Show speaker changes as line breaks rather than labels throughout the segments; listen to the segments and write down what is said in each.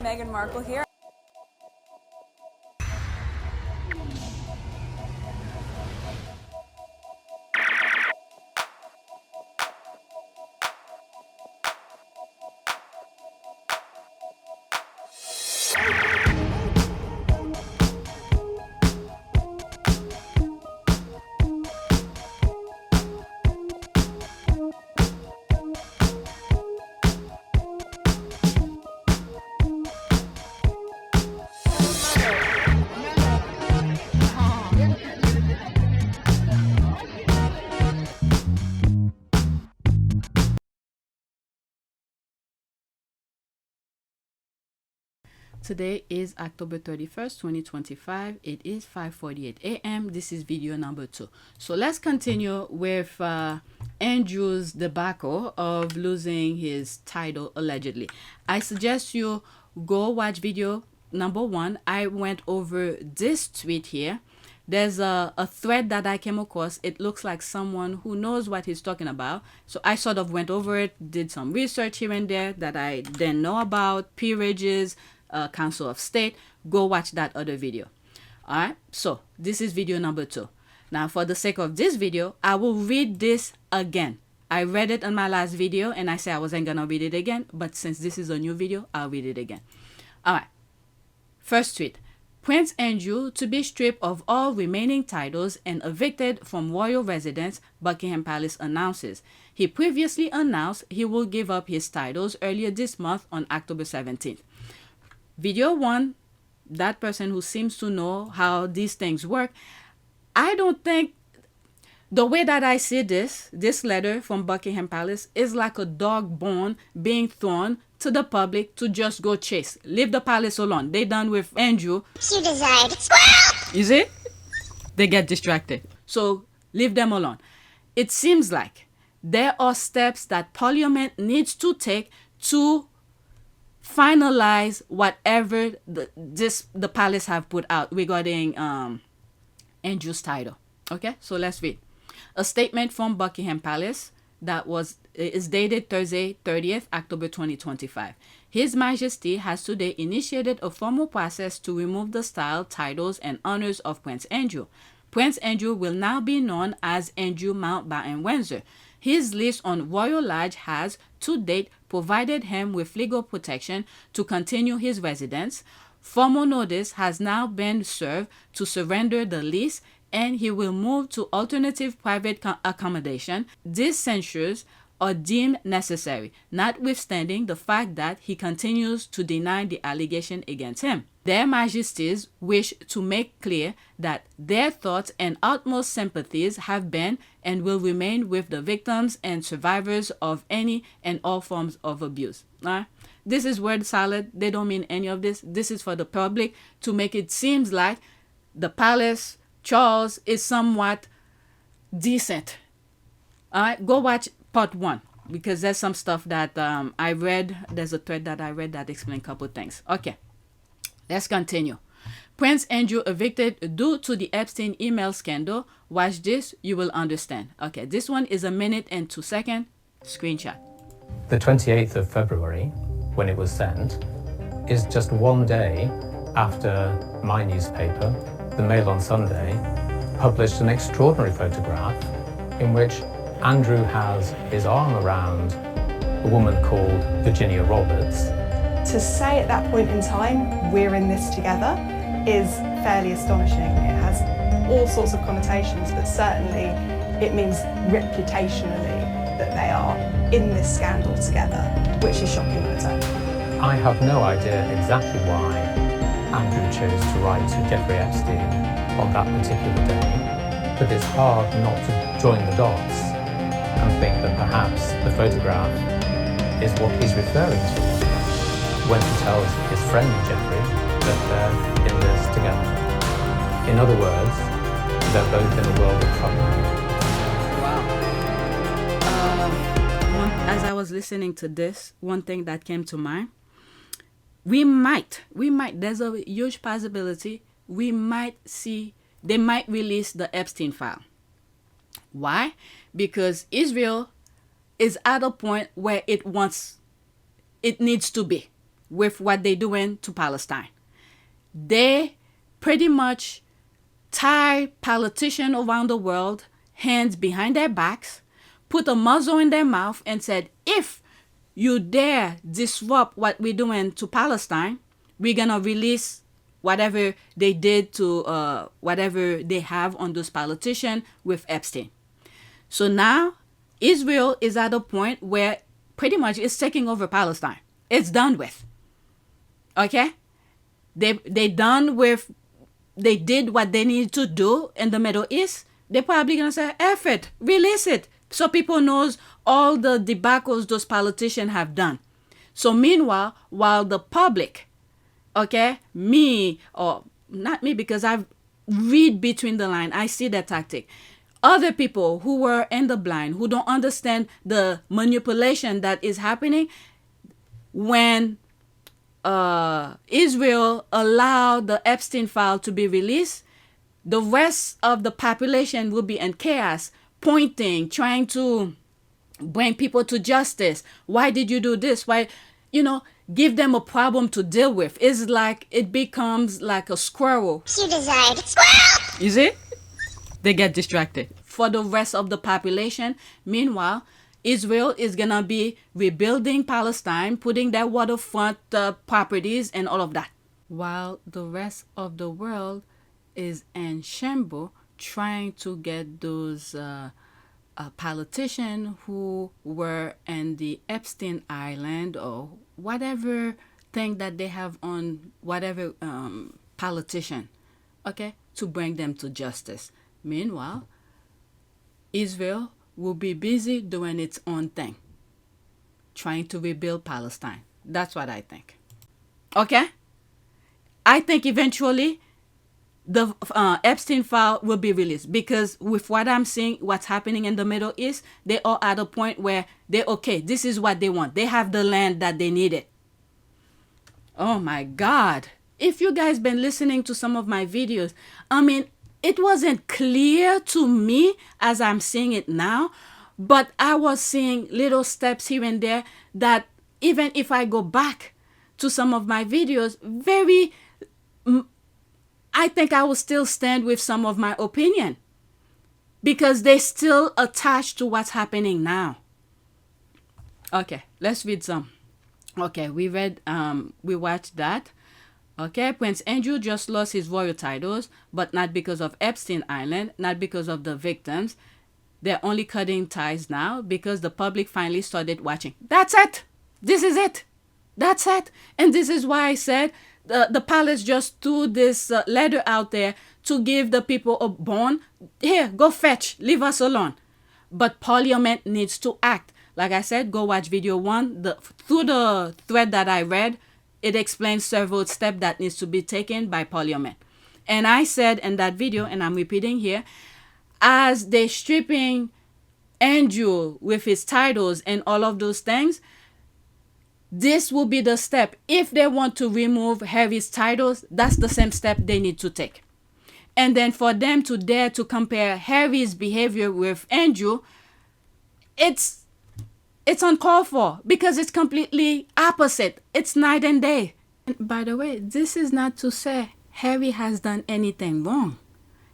Meghan Markle here.
Today is October 31st, 2025. It is 5:48 a.m. This is video number 2. So let's continue with Andrew's debacle of losing his title allegedly. I suggest you go watch video number 1. I went over this tweet here. There's a thread that I came across. It looks like someone who knows what he's talking about. So I sort of went over it, did some research here and there that I didn't know about, peerages, Council of State. Go watch that other video. All right, so this is video number 2. Now for the sake of this video, I will read this again. I read it in my last video and I said I wasn't gonna read it again, but since this is a new video, I'll read it again. All right, first tweet. Prince Andrew to be stripped of all remaining titles and evicted from royal residence, Buckingham Palace announces. He previously announced he will give up his titles earlier this month on October 17th. Video 1, that person who seems to know how these things work, I don't think, the way that I see this letter from Buckingham Palace is like a dog bone being thrown to the public to just go chase. Leave the palace alone. They done with Andrew.
She desired squirrel!
You see? They get distracted. So leave them alone. It seems like there are steps that Parliament needs to take to finalize whatever the palace have put out regarding Andrew's title. Okay, so let's read. A statement from Buckingham Palace that is dated Thursday 30th October 2025. His Majesty has today initiated a formal process to remove the style, titles, and honors of Prince Andrew. Prince Andrew will now be known as Andrew Mountbatten Windsor. His lease on Royal Lodge has, to date, provided him with legal protection to continue his residence. Formal notice has now been served to surrender the lease, and he will move to alternative private accommodation. These censures are deemed necessary, notwithstanding the fact that he continues to deny the allegation against him. Their Majesties wish to make clear that their thoughts and utmost sympathies have been and will remain with the victims and survivors of any and all forms of abuse. This is word salad. They don't mean any of this. This is for the public to make it seem like the palace, Charles, is somewhat decent. All right, go watch part 1 because there's some stuff that I read. There's a thread that I read that explains a couple things. Okay, let's continue. Prince Andrew evicted due to the Epstein email scandal. Watch this, you will understand. Okay, this one is 1 minute and 2 seconds. Screenshot.
The 28th of February, when it was sent, is just one day after my newspaper, The Mail on Sunday, published an extraordinary photograph in which Andrew has his arm around a woman called Virginia Roberts.
To say at that point in time, we're in this together, is fairly astonishing. It has all sorts of connotations, but certainly it means reputationally that they are in this scandal together, which is shocking on its own.
I have no idea exactly why Andrew chose to write to Jeffrey Epstein on that particular day, but it's hard not to join the dots and think that perhaps the photograph is what he's referring to when he tells his friend Jeffrey that they're in this together. In other words, they're both in a world of trouble.
Wow. As I was listening to this, one thing that came to mind, we might, there's a huge possibility we might see, they might release the Epstein file. Why? Because Israel is at a point where it needs to be. with what they're doing to Palestine. They pretty much tie politicians around the world, hands behind their backs, put a muzzle in their mouth and said, if you dare disrupt what we're doing to Palestine, we're going to release whatever they did to whatever they have on those politicians with Epstein. So now Israel is at a point where pretty much it's taking over Palestine. It's done with. Okay? They done with, they did what they need to do in the Middle East. They're probably going to say, F it, release it. So people knows all the debacles those politicians have done. So meanwhile, while the public, okay, me, or not me because I read between the line, I see that tactic. Other people who were in the blind, who don't understand the manipulation that is happening when Israel allowed the Epstein file to be released, the rest of the population will be in chaos, pointing, trying to bring people to justice. Why did you do this? Why, give them a problem to deal with. It's like it becomes like a squirrel.
You desired squirrel!
You see? They get distracted. For the rest of the population, meanwhile, Israel is going to be rebuilding Palestine, putting their waterfront properties and all of that. While the rest of the world is in shambles, trying to get those politicians who were in the Epstein Island or whatever thing that they have on whatever politician, okay, to bring them to justice. Meanwhile, Israel will be busy doing its own thing, trying to rebuild Palestine. That's what I think. Okay? I think eventually the Epstein file will be released because with what I'm seeing, what's happening in the Middle East, they are at a point where this is what they want. They have the land that they needed. Oh my God. If you guys been listening to some of my videos, it wasn't clear to me as I'm seeing it now, but I was seeing little steps here and there that even if I go back to some of my videos, I think I will still stand with some of my opinion because they still attached to what's happening now. Okay, let's read some. Okay, we watched that. Okay, Prince Andrew just lost his royal titles, but not because of Epstein Island, not because of the victims. They're only cutting ties now because the public finally started watching. That's it. This is it. That's it. And this is why I said the palace just threw this letter out there to give the people a bone. Here, go fetch. Leave us alone. But Parliament needs to act. Like I said, go watch video 1. Through the thread that I read, it explains several steps that needs to be taken by Parliament. And I said in that video, and I'm repeating here, as they're stripping Andrew with his titles and all of those things, this will be the step. If they want to remove Harry's titles, that's the same step they need to take. And then for them to dare to compare Harry's behavior with Andrew, it's uncalled for because it's completely opposite. It's night and day. And by the way, this is not to say Harry has done anything wrong.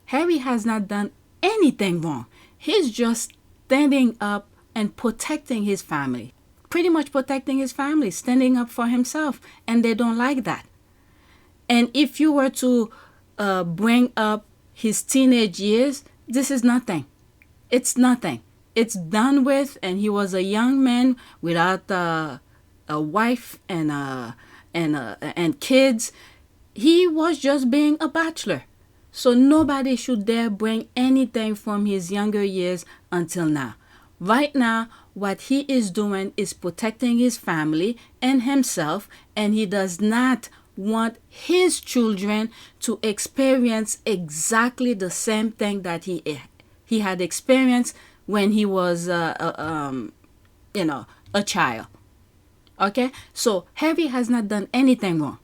Harry has not done anything wrong. He's just standing up and protecting his family. Pretty much protecting his family, standing up for himself. And they don't like that. And if you were to bring up his teenage years, this is nothing. It's nothing. It's done with, and he was a young man without a wife and kids. He was just being a bachelor. So nobody should dare bring anything from his younger years until now. Right now, what he is doing is protecting his family and himself, and he does not want his children to experience exactly the same thing that he had experienced when he was a child. Okay, so Harry has not done anything wrong.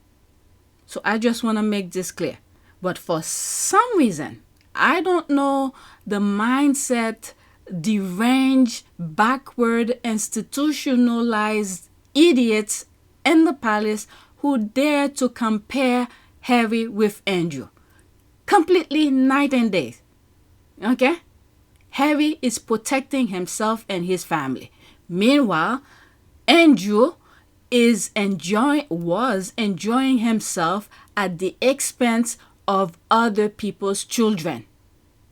So I just want to make this clear. But for some reason, I don't know, the mindset, deranged, backward, institutionalized idiots in the palace who dared to compare Harry with Andrew. Completely night and day. Okay? Harry is protecting himself and his family. Meanwhile, Andrew was enjoying himself at the expense of other people's children.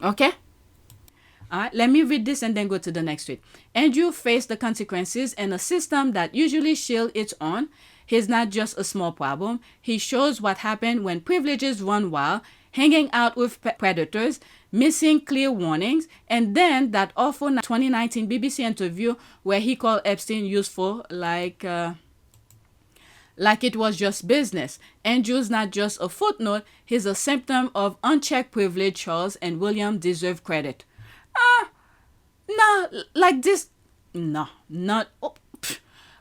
Okay? All right, let me read this and then go to the next tweet. Andrew faced the consequences in a system that usually shields its own. He's not just a small problem. He shows what happened when privileges run wild, hanging out with predators, missing clear warnings, and then that awful 2019 BBC interview where he called Epstein useful like it was just business. Andrew's not just a footnote, he's a symptom of unchecked privilege. Charles and William deserve credit. No, like this, no, not. Oh,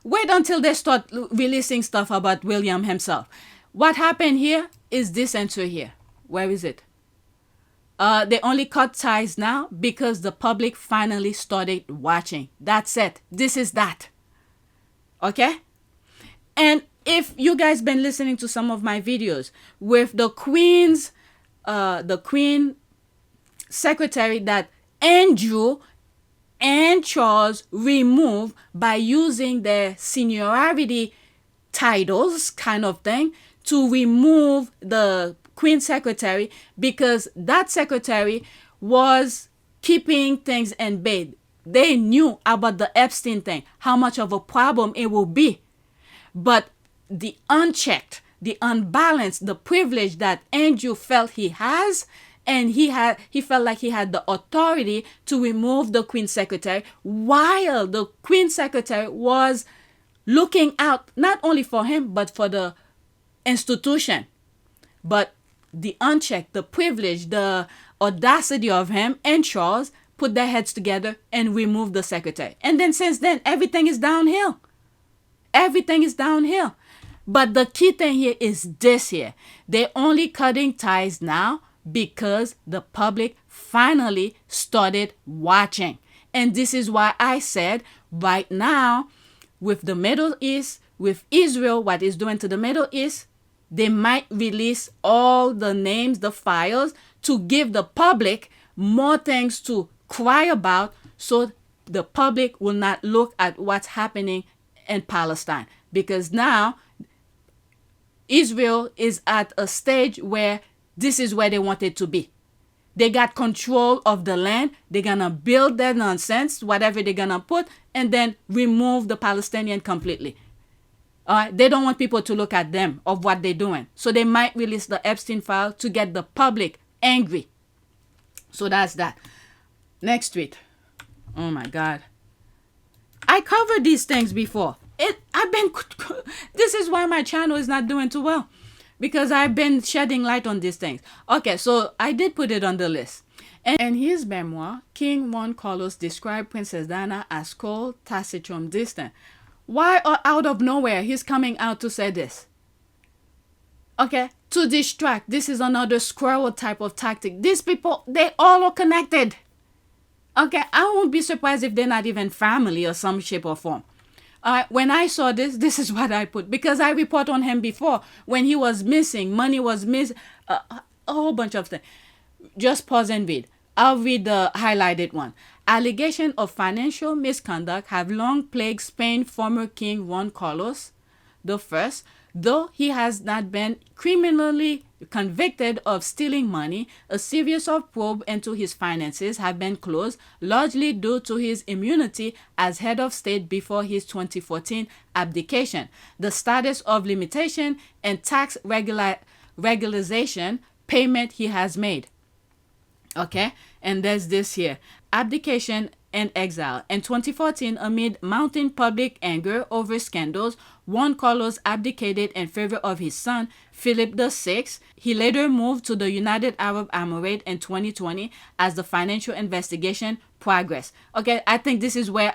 wait until they start releasing stuff about William himself. What happened here is this answer here. Where is it? They only cut ties now because the public finally started watching. That's it. This is that. Okay? And if you guys been listening to some of my videos with the Queen secretary that Andrew and Charles removed by using their seniority titles kind of thing to remove the Queen secretary because that secretary was keeping things in bed. They knew about the Epstein thing, how much of a problem it will be. But the unchecked, the unbalanced, the privilege that Andrew felt he has, and he felt like he had the authority to remove the Queen Secretary while the Queen Secretary was looking out not only for him but for the institution. But the unchecked, the privilege, the audacity of him and Charles put their heads together and removed the secretary. And then since then, everything is downhill. Everything is downhill. But the key thing here is this here. They're only cutting ties now because the public finally started watching. And this is why I said right now, with the Middle East, with Israel, what it's doing to the Middle East, they might release all the names, the files, to give the public more things to cry about so the public will not look at what's happening in Palestine. Because now Israel is at a stage where this is where they want it to be. They got control of the land. They're going to build their nonsense, whatever they're going to put, and then remove the Palestinian completely. They don't want people to look at them of what they're doing. So they might release the Epstein file to get the public angry. So that's that. Next tweet. Oh my God. I covered these things before. This is why my channel is not doing too well. Because I've been shedding light on these things. Okay, so I did put it on the list. And his memoir, King Juan Carlos described Princess Diana as cold, taciturn, distant. Why out of nowhere he's coming out to say this? Okay, to distract. This is another squirrel type of tactic. These people, they all are connected. Okay, I won't be surprised if they're not even family or some shape or form. When I saw this is what I put. Because I report on him before. When he was missing, money was missing, a whole bunch of things. Just pause and read. I'll read the highlighted one. Allegation of financial misconduct have long plagued Spain's former king Juan Carlos I, though he has not been criminally convicted of stealing money. A series of probes into his finances have been closed, largely due to his immunity as head of state before his 2014 abdication, the status of limitation, and tax regularization payment he has made. Okay, and there's this here. Abdication and exile. In 2014, amid mounting public anger over scandals, Juan Carlos abdicated in favor of his son, Philip VI. He later moved to the United Arab Emirates in 2020 as the financial investigation progressed. Okay, I think this is where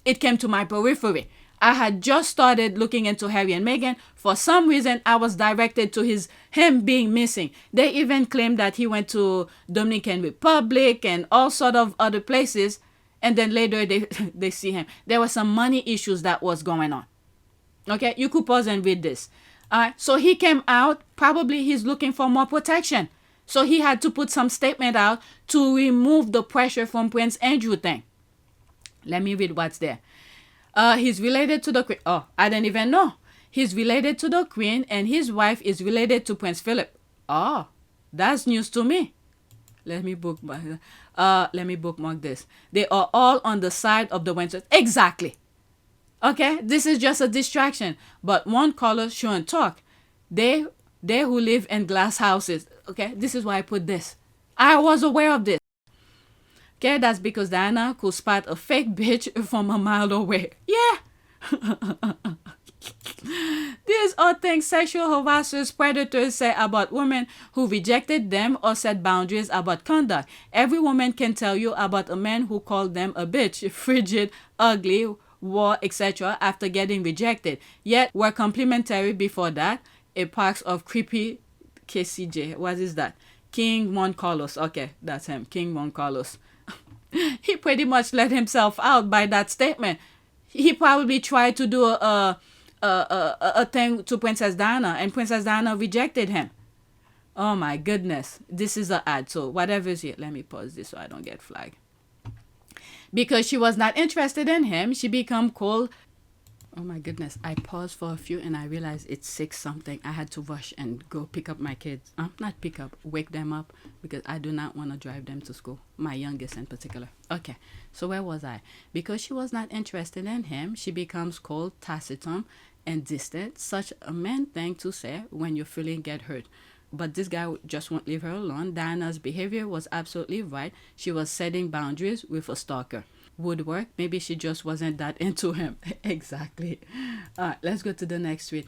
it came to my periphery. I had just started looking into Harry and Meghan. For some reason, I was directed to him being missing. They even claimed that he went to Dominican Republic and all sort of other places. And then later they see him. There were some money issues that was going on. Okay, you could pause and read this. So he came out, probably he's looking for more protection. So he had to put some statement out to remove the pressure from Prince Andrew thing. Let me read what's there. He's related to the Queen. Oh, I didn't even know. He's related to the Queen and his wife is related to Prince Philip. Oh, that's news to me. Let me bookmark this. They are all on the side of the Windsor. Exactly. Okay, this is just a distraction. But Juan Carlos shouldn't talk. They who live in glass houses. Okay, this is why I put this. I was aware of this. Okay, that's because Diana could spot a fake bitch from a mile away. Yeah. These are things sexual harassers, predators say about women who rejected them or set boundaries about conduct. Every woman can tell you about a man who called them a bitch, frigid, ugly, war, etc. after getting rejected. Yet were complimentary before that. A box of creepy KCJ. What is that? King Juan Carlos. Okay, that's him. King Juan Carlos. He pretty much let himself out by that statement. He probably tried to do a thing to Princess Diana, and Princess Diana rejected him. Oh my goodness. This is an ad, so whatever is here. Let me pause this so I don't get flagged. Because she was not interested in him, she become cold. Oh my goodness. I paused for a few and I realized it's 6 something. I had to rush and go pick up my kids. Not pick up, wake them up, because I do not want to drive them to school. My youngest in particular. Okay, so where was I? Because she was not interested in him, she becomes cold, taciturn, and distant. Such a man thing to say when your feeling get hurt. But this guy just won't leave her alone. Diana's behavior was absolutely right. She was setting boundaries with a stalker. Would work. Maybe she just wasn't that into him. Exactly. All right, let's go to the next tweet.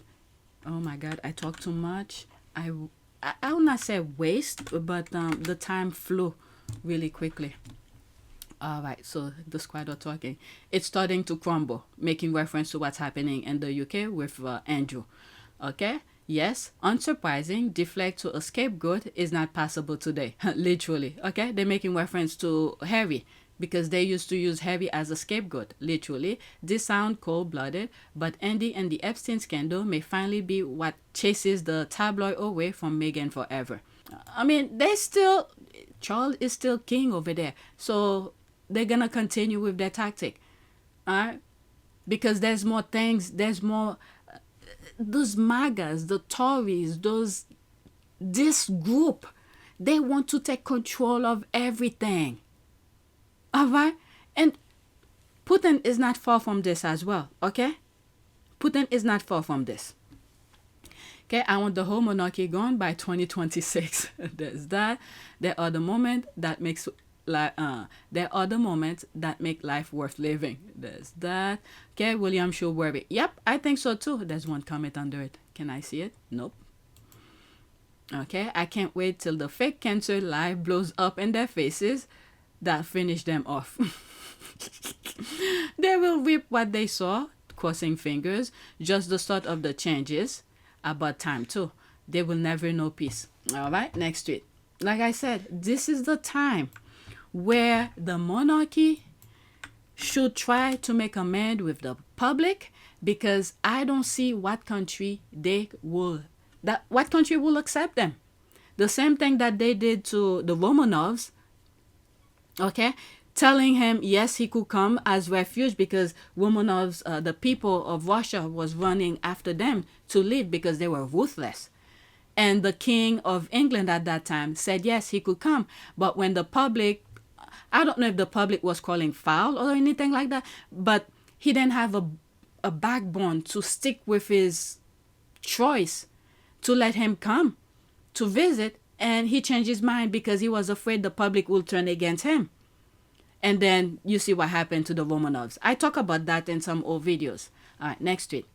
Oh my God, I talk too much. I will not say waste, but the time flew really quickly. All right, so the squad are talking. It's starting to crumble, making reference to what's happening in the UK with Andrew. Okay? Yes, unsurprising, deflect to a scapegoat is not possible today. Literally. Okay? They're making reference to Harry, because they used to use Harry as a scapegoat. Literally. This sounds cold-blooded, but Andy and the Epstein scandal may finally be what chases the tabloid away from Meghan forever. I mean, Charles is still king over there. So they're going to continue with their tactic. Alright? Because there's more things, there's more, those MAGAs, the Tories, this group, they want to take control of everything. Alright? And Putin is not far from this as well, okay? Putin is not far from this. Okay, I want the whole monarchy gone by 2026. There's that. There are the moments that make life worth living. There's that. Okay, William should worry. Yep, I think so too. There's one comment under it. Can I see it? Nope. Okay, I can't wait till the fake cancer life blows up in their faces. That finish them off. They will reap what they saw, crossing fingers. Just the start of the changes. About time too. They will never know peace. All right, next tweet. Like I said, this is the time where the monarchy should try to make amends with the public, because I don't see what country will accept them. The same thing that they did to the Romanovs. Okay, telling him yes, he could come as refuge because Romanovs, the people of Russia, was running after them to leave because they were ruthless. And the King of England at that time said yes, he could come. But when the public, I don't know if the public was calling foul or anything like that, but he didn't have a backbone to stick with his choice to let him come to visit. And he changed his mind because he was afraid the public will turn against him. And then you see what happened to the Romanovs. I talk about that in some old videos. All right, next tweet.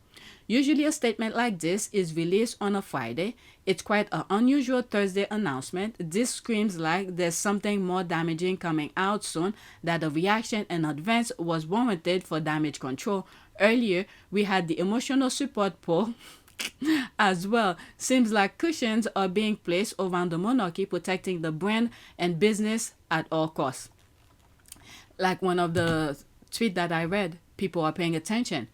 Usually a statement like this is released on a Friday. It's quite an unusual Thursday announcement. This screams like there's something more damaging coming out soon, that a reaction in advance was warranted for damage control. Earlier, we had the emotional support poll as well. Seems like cushions are being placed around the monarchy, protecting the brand and business at all costs. Like one of the tweets that I read, people are paying attention.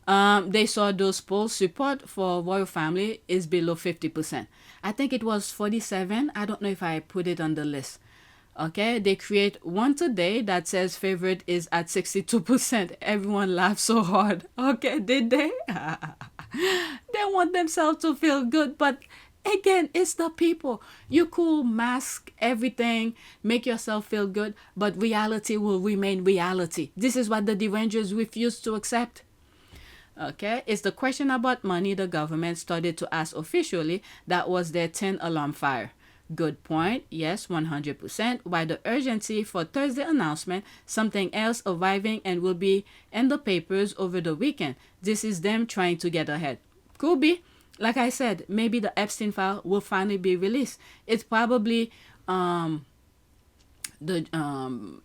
They saw those polls support for royal family is below 50%. I think it was 47. I don't know if I put it on the list. Okay, they create one today that says favorite is at 62%. Everyone laughed so hard. Okay, did they? They want themselves to feel good, but again, it's the people. You could mask everything, make yourself feel good, but reality will remain reality. This is what the derangers refuse to accept. Okay, it's the question about money the government started to ask officially that was their 10 alarm fire. Good point. Yes, 100%. Why the urgency for Thursday announcement, something else arriving and will be in the papers over the weekend. This is them trying to get ahead. Could be. Like I said, maybe the Epstein file will finally be released. It's probably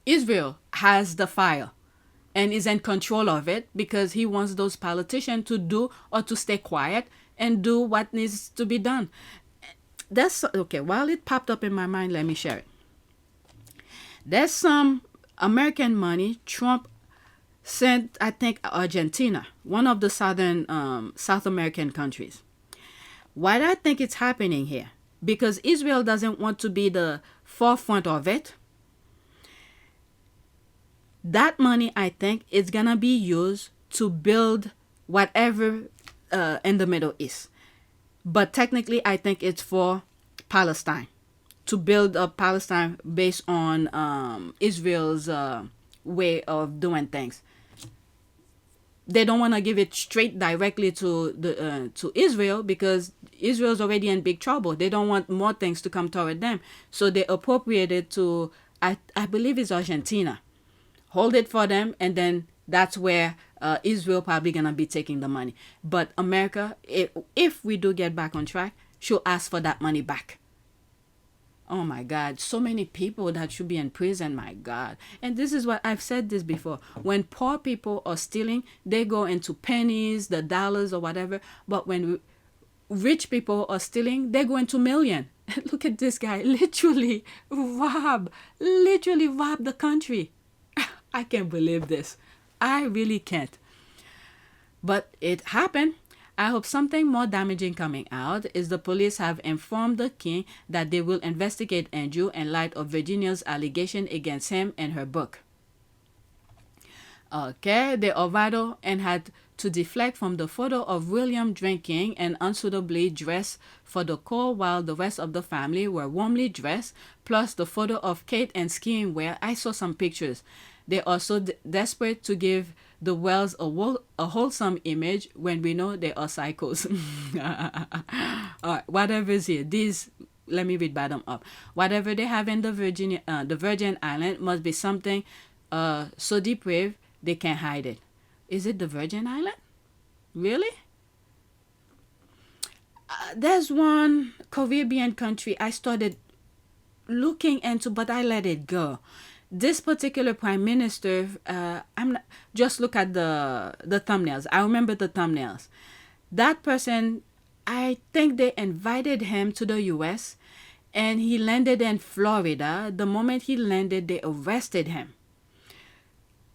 Israel has the file and is in control of it because he wants those politicians to do or to stay quiet and do what needs to be done. That's okay. While it popped up in my mind, let me share it. There's some American money Trump sent, I think, Argentina, one of the South American countries. Why do I think it's happening here? Because Israel doesn't want to be the forefront of it. That money, I think, is gonna be used to build whatever in the Middle East. But technically, I think it's for Palestine, to build a Palestine based on Israel's way of doing things. They don't want to give it straight directly to Israel because Israel's already in big trouble. They don't want more things to come toward them. So they appropriate it to, I believe it's Argentina. Hold it for them, and then that's where Israel probably gonna be taking the money. But America, if we do get back on track, she'll ask for that money back. Oh my God, so many people that should be in prison, my God. And this is what I've said this before. When poor people are stealing, they go into pennies, the dollars or whatever. But when rich people are stealing, they go into million. Look at this guy, literally rob the country. I can't believe this. I really can't. But it happened. I hope something more damaging coming out is the police have informed the king that they will investigate Andrew in light of Virginia's allegation against him in her book. Okay, they are vital and had to deflect from the photo of William drinking and unsuitably dressed for the call while the rest of the family were warmly dressed, plus the photo of Kate in skiing wear. I saw some pictures. They are so desperate to give the Wells a wholesome image when we know they are psychos. All right, whatever is here. These, let me read bottom up. Whatever they have in the Virgin Island must be something so depraved they can't hide it. Is it the Virgin Island? Really? There's one Caribbean country I started looking into, but I let it go. This particular prime minister, I'm not, just look at the thumbnails. I remember the thumbnails. That person, I think they invited him to the U.S. and he landed in Florida. The moment he landed, they arrested him.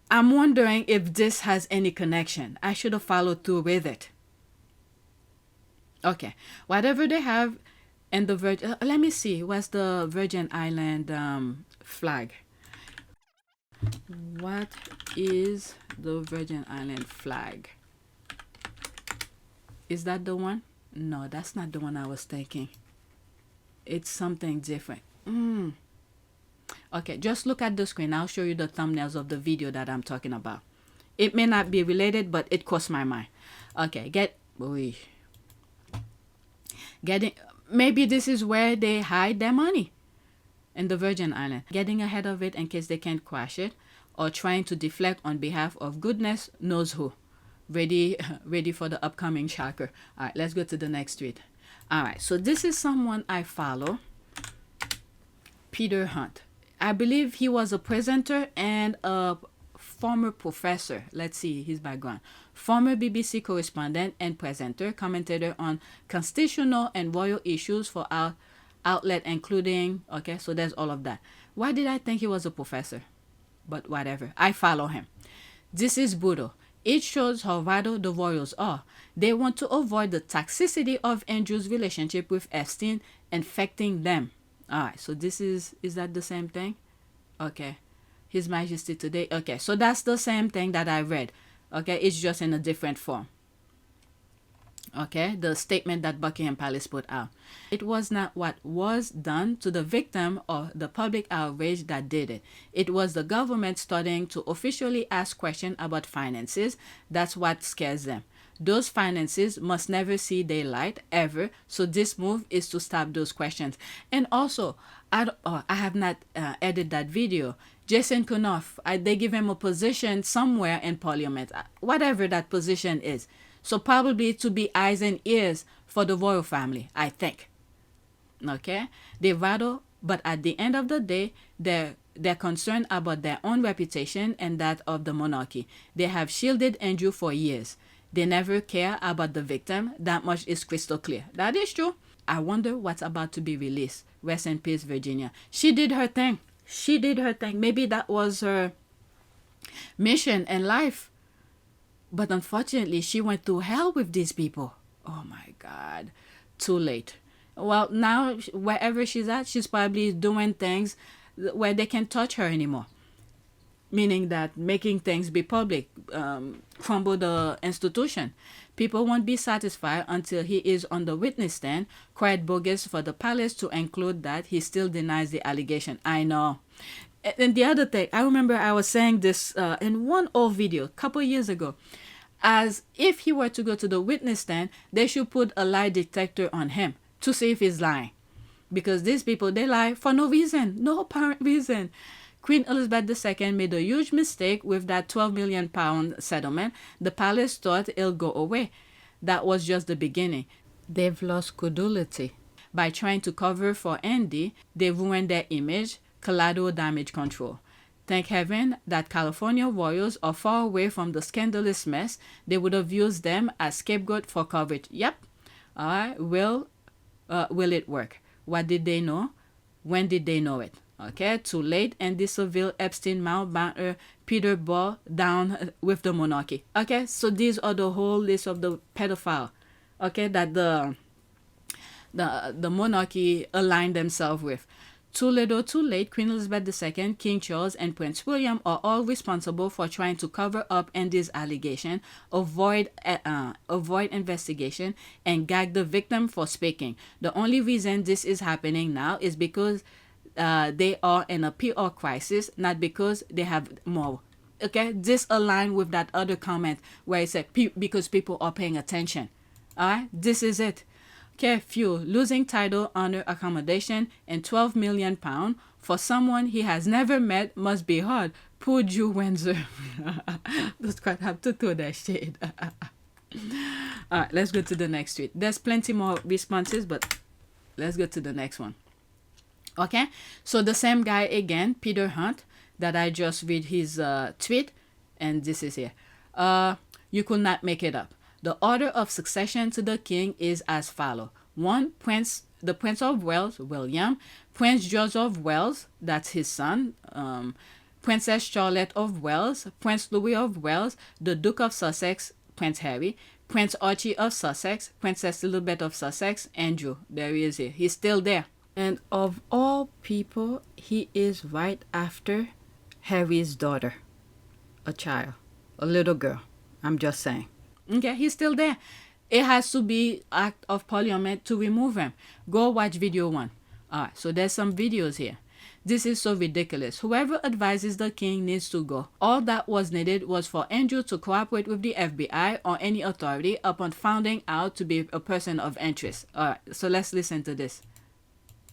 I'm wondering if this has any connection. I should have followed through with it. Okay, whatever they have in the Virgin, let me see. What's the Virgin Island flag? What is the Virgin Island flag? Is that the one? No, that's not the one I was thinking. It's something different. Okay, just look at the screen. I'll show you the thumbnails of the video that I'm talking about. It may not be related, but it crossed my mind. Okay, maybe this is where they hide their money. In the Virgin Island, getting ahead of it in case they can't crash it, or trying to deflect on behalf of goodness knows who. Ready for the upcoming shocker. All right, let's go to the next tweet. All right, so this is someone I follow, Peter Hunt. I believe he was a presenter and a former professor. Let's see his background. Former BBC correspondent and presenter, commentator on constitutional and royal issues for our outlet including, okay, so there's all of that. Why did I think he was a professor? But whatever, I follow him. This is brutal. It shows how vital the royals are. They want to avoid the toxicity of Andrew's relationship with Epstein infecting them. Alright, so this is that the same thing? Okay. His Majesty today. Okay, so that's the same thing that I read. Okay, it's just in a different form. Okay, the statement that Buckingham Palace put out. It was not what was done to the victim or the public outrage that did it. It was the government starting to officially ask questions about finances. That's what scares them. Those finances must never see daylight ever. So this move is to stop those questions. And also, I have not edited that video. Jason Kunoff, they give him a position somewhere in Parliament, whatever that position is. So probably to be eyes and ears for the royal family, I think. Okay? They rattle, but at the end of the day, they're concerned about their own reputation and that of the monarchy. They have shielded Andrew for years. They never care about the victim. That much is crystal clear. That is true. I wonder what's about to be released. Rest in peace, Virginia. She did her thing. She did her thing. Maybe that was her mission in life. But unfortunately, she went through hell with these people. Oh my God. Too late. Well, now, wherever she's at, she's probably doing things where they can't touch her anymore. Meaning that making things be public, crumble the institution. People won't be satisfied until he is on the witness stand. Quite bogus for the palace to include that he still denies the allegation. I know. And the other thing, I remember I was saying this in one old video a couple years ago. As if he were to go to the witness stand, they should put a lie detector on him to see if he's lying. Because these people, they lie for no reason, no apparent reason. Queen Elizabeth II made a huge mistake with that £12 million settlement. The palace thought it'll go away. That was just the beginning. They've lost credibility. By trying to cover for Andy, they ruined their image, collateral damage control. Thank heaven that California royals are far away from the scandalous mess. They would have used them as scapegoat for coverage. Yep. All right. Will it work? What did they know? When did they know it? Okay, too late. Andy Seville, Epstein, Mountbatten, Peter Ball down with the monarchy. Okay, so these are the whole list of the pedophile. Okay, that the monarchy aligned themselves with. Too little, too late. Queen Elizabeth II, King Charles, and Prince William are all responsible for trying to cover up Andy's allegation, avoid investigation, and gag the victim for speaking. The only reason this is happening now is because they are in a PR crisis, not because they have more. Okay, this aligns with that other comment where it said because people are paying attention. All right, this is it. Okay, few losing title, honor, accommodation, and £12 million for someone he has never met must be hard. Poor Jew Windsor. Don't quite have to throw that shade. All right, let's go to the next tweet. There's plenty more responses, but let's go to the next one. Okay, so the same guy again, Peter Hunt, that I just read his tweet, and this is here. You could not make it up. The order of succession to the king is as follows. 1. The Prince of Wales, William. Prince George of Wales, that's his son. Princess Charlotte of Wales. Prince Louis of Wales. The Duke of Sussex, Prince Harry. Prince Archie of Sussex. Princess Elizabeth of Sussex. Andrew, there he is here. He's still there. And of all people, he is right after Harry's daughter. A child. A little girl. I'm just saying. Okay, he's still there. It has to be act of parliament to remove him. Go watch video 1. Alright, so there's some videos here. This is so ridiculous. Whoever advises the king needs to go. All that was needed was for Andrew to cooperate with the FBI or any authority upon finding out to be a person of interest. Alright, so let's listen to this.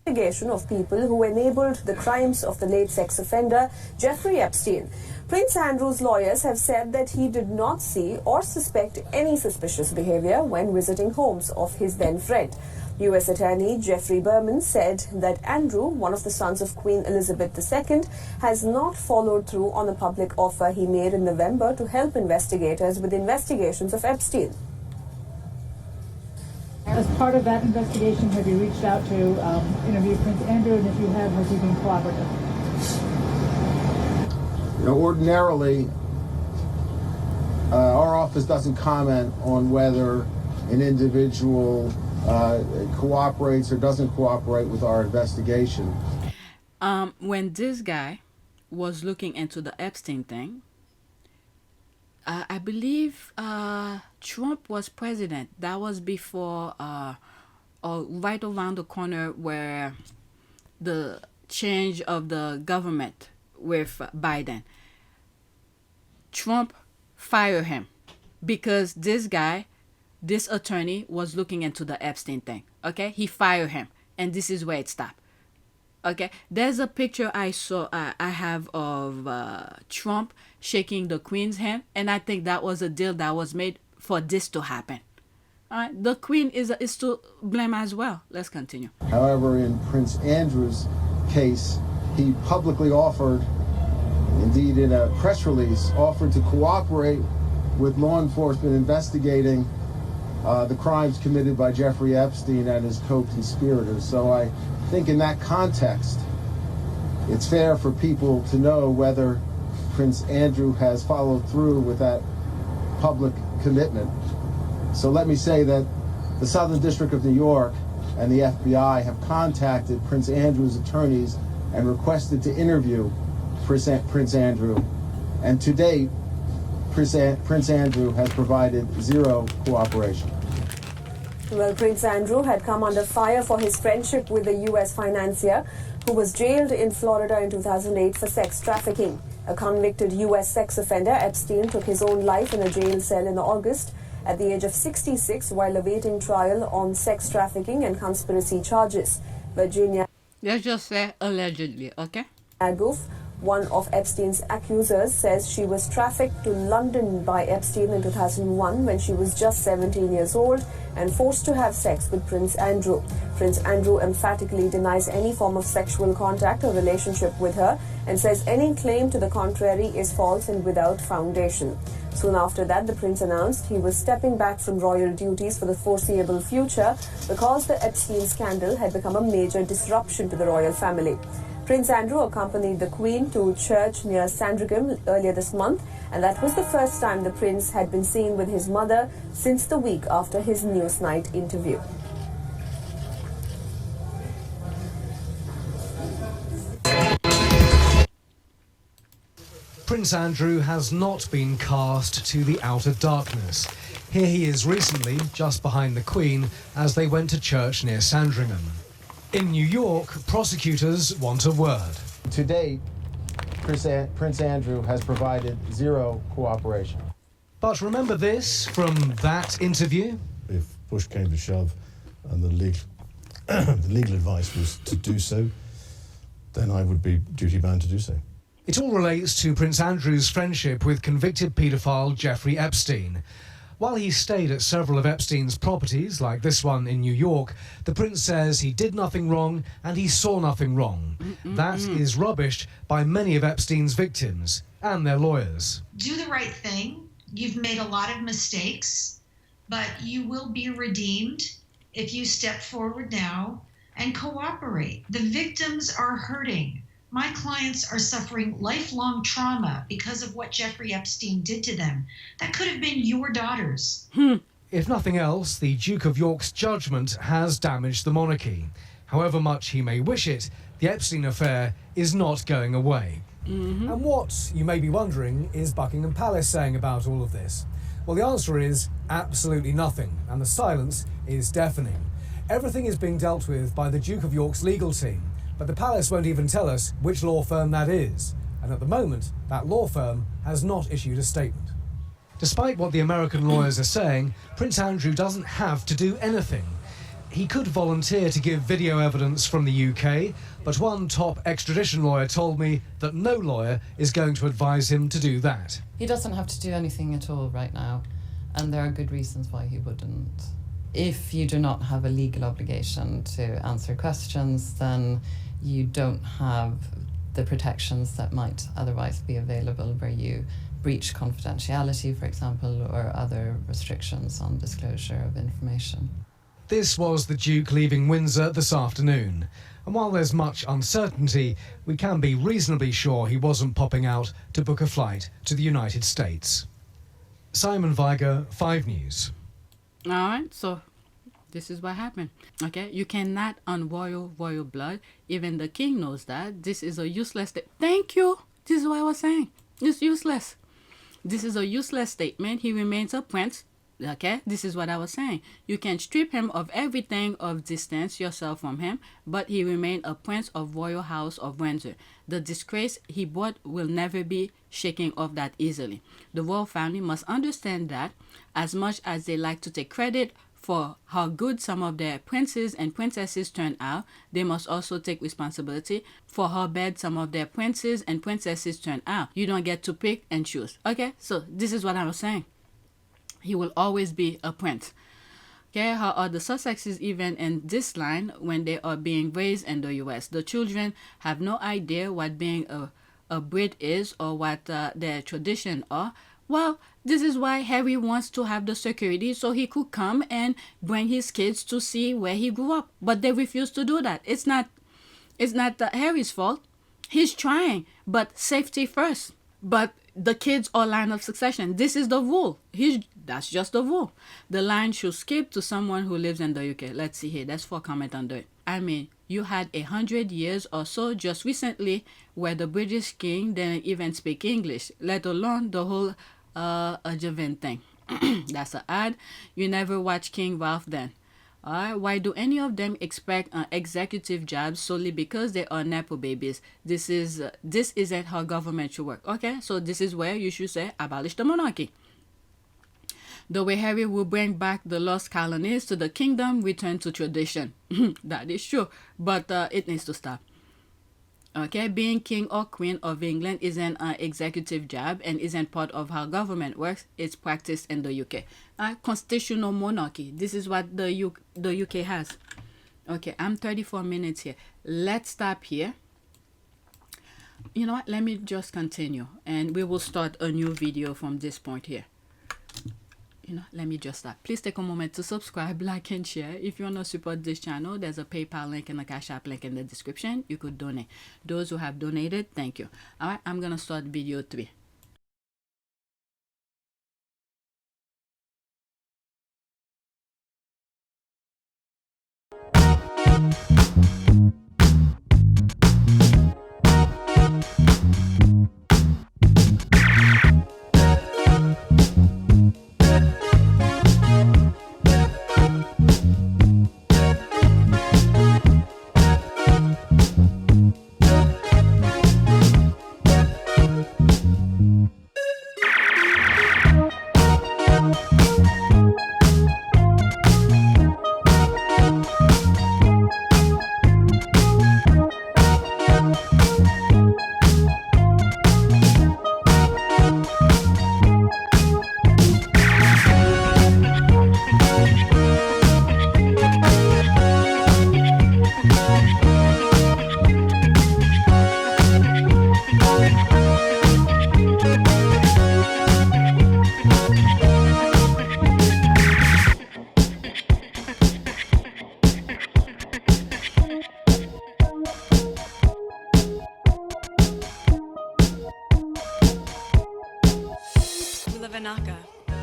Investigation of people who enabled the crimes of the late sex offender Jeffrey Epstein. Prince Andrew's lawyers have said that he did not see or suspect any suspicious behavior when visiting homes of his then friend. U.S. Attorney Jeffrey Berman said that Andrew, one of the sons of Queen Elizabeth II, has not followed through on a public offer he made in November to help investigators with investigations of Epstein.
As part of that investigation, have you reached out to interview Prince Andrew, and if you have, has he been cooperative?
Ordinarily, our office doesn't comment on whether an individual cooperates or doesn't cooperate with our investigation.
When this guy was looking into the Epstein thing, I believe Trump was president. That was before, or right around the corner where the change of the government with Biden. Trump fired him because this guy, this attorney, was looking into the Epstein thing. Okay, he fired him, and this is where it stopped. Okay, there's a picture I have of Trump shaking the Queen's hand, and I think that was a deal that was made for this to happen. All right, the Queen is to blame as well. Let's continue.
However, in Prince Andrew's case, he publicly offered, indeed in a press release, offered to cooperate with law enforcement investigating the crimes committed by Jeffrey Epstein and his co-conspirators. So I think in that context, it's fair for people to know whether Prince Andrew has followed through with that public commitment. So let me say that the Southern District of New York and the FBI have contacted Prince Andrew's attorneys and requested to interview Prince Andrew. And to date, Prince Andrew has provided zero cooperation.
Well, Prince Andrew had come under fire for his friendship with the U.S. financier who was jailed in Florida in 2008 for sex trafficking. A convicted U.S. sex offender, Epstein took his own life in a jail cell in August at the age of 66 while awaiting trial on sex trafficking and conspiracy charges. Virginia
Let's just say allegedly, okay?
Agoof, one of Epstein's accusers, says she was trafficked to London by Epstein in 2001 when she was just 17 years old and forced to have sex with Prince Andrew. Prince Andrew emphatically denies any form of sexual contact or relationship with her and says any claim to the contrary is false and without foundation. Soon after that, the prince announced he was stepping back from royal duties for the foreseeable future because the Epstein scandal had become a major disruption to the royal family. Prince Andrew accompanied the Queen to church near Sandringham earlier this month, and that was the first time the prince had been seen with his mother since the week after his Newsnight interview.
Prince Andrew has not been cast to the outer darkness. Here he is recently, just behind the Queen, as they went to church near Sandringham. In New York, prosecutors want a word.
To date, Prince Andrew has provided zero cooperation.
But remember this from that interview?
If push came to shove and the legal advice was to do so, then I would be duty-bound to do so.
It all relates to Prince Andrew's friendship with convicted paedophile Jeffrey Epstein. While he stayed at several of Epstein's properties, like this one in New York, the prince says he did nothing wrong and he saw nothing wrong. That is rubbished by many of Epstein's victims and their lawyers.
Do the right thing. You've made a lot of mistakes, but you will be redeemed if you step forward now and cooperate. The victims are hurting. My clients are suffering lifelong trauma because of what Jeffrey Epstein did to them. That could have been your daughters.
If nothing else, the Duke of York's judgment has damaged the monarchy. However much he may wish it, the Epstein affair is not going away. And what, you may be wondering, is Buckingham Palace saying about all of this? Well, the answer is absolutely nothing, and the silence is deafening. Everything is being dealt with by the Duke of York's legal team, but the palace won't even tell us which law firm that is. And at the moment, that law firm has not issued a statement. Despite what the American lawyers are saying, Prince Andrew doesn't have to do anything. He could volunteer to give video evidence from the UK, but one top extradition lawyer told me that no lawyer is going to advise him to do that.
He doesn't have to do anything at all right now, and there are good reasons why he wouldn't. If you do not have a legal obligation to answer questions, then you don't have the protections that might otherwise be available where you breach confidentiality, for example, or other restrictions on disclosure of information.
This was the Duke leaving Windsor this afternoon. And while there's much uncertainty, we can be reasonably sure he wasn't popping out to book a flight to the United States. Simon Viger, 5 News.
All right, so this is what happened. Okay, you cannot unroyal royal blood. Even the king knows that. This is a useless Thank you. This is what I was saying. It's useless. This is a useless statement. He remains a prince. Okay, this is what I was saying. You can strip him of everything of distance yourself from him, but he remained a prince of royal house of Windsor. The disgrace he brought will never be shaken off that easily. The royal family must understand that, as much as they like to take credit for how good some of their princes and princesses turned out, they must also take responsibility for how bad some of their princes and princesses turned out. You don't get to pick and choose. Okay, so this is what I was saying. He will always be a prince. Okay, how are the Sussexes even in this line when they are being raised in the US? The children have no idea what being a Brit is or what their tradition are. Well, this is why Harry wants to have the security so he could come and bring his kids to see where he grew up. But they refuse to do that. It's not Harry's fault. He's trying, but safety first. But the kids are line of succession. This is the rule. That's just the rule. The line should skip to someone who lives in the UK. Let's see here. That's for comment under it. I mean, you had 100 years or so just recently where the British king didn't even speak English, let alone the whole Archewell thing. That's an ad. You never watch King Ralph then. Why do any of them expect executive jobs solely because they are nepo babies? This isn't how government should work. Okay, so this is where you should say abolish the monarchy. The way Harry will bring back the lost colonies to the kingdom, return to tradition. That is true, but it needs to stop. Okay, being king or queen of England isn't an executive job and isn't part of how government works. It's practiced in the UK. Constitutional monarchy. This is what the UK has. Okay, I'm 34 minutes here. Let's stop here. You know what? Let me just continue and we will start a new video from this point here. Let me just stop. Please take a moment to subscribe, like, and share. If you want to support this channel, there's a PayPal link and a Cash App link in the description. You could donate. Those who have donated, thank you. All right, I'm going to start video 3.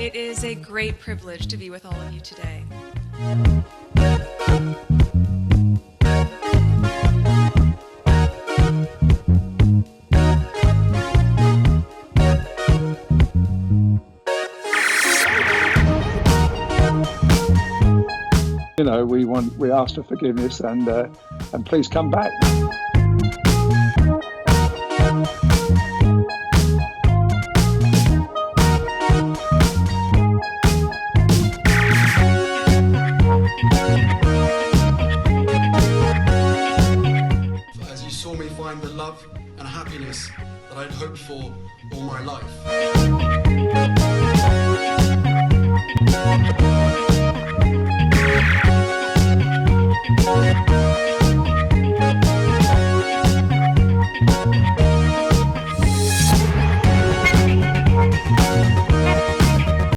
It is a great privilege to be with all of you today.
We ask for forgiveness and please come back.
As you saw me find the love and happiness that I'd hoped for all my life.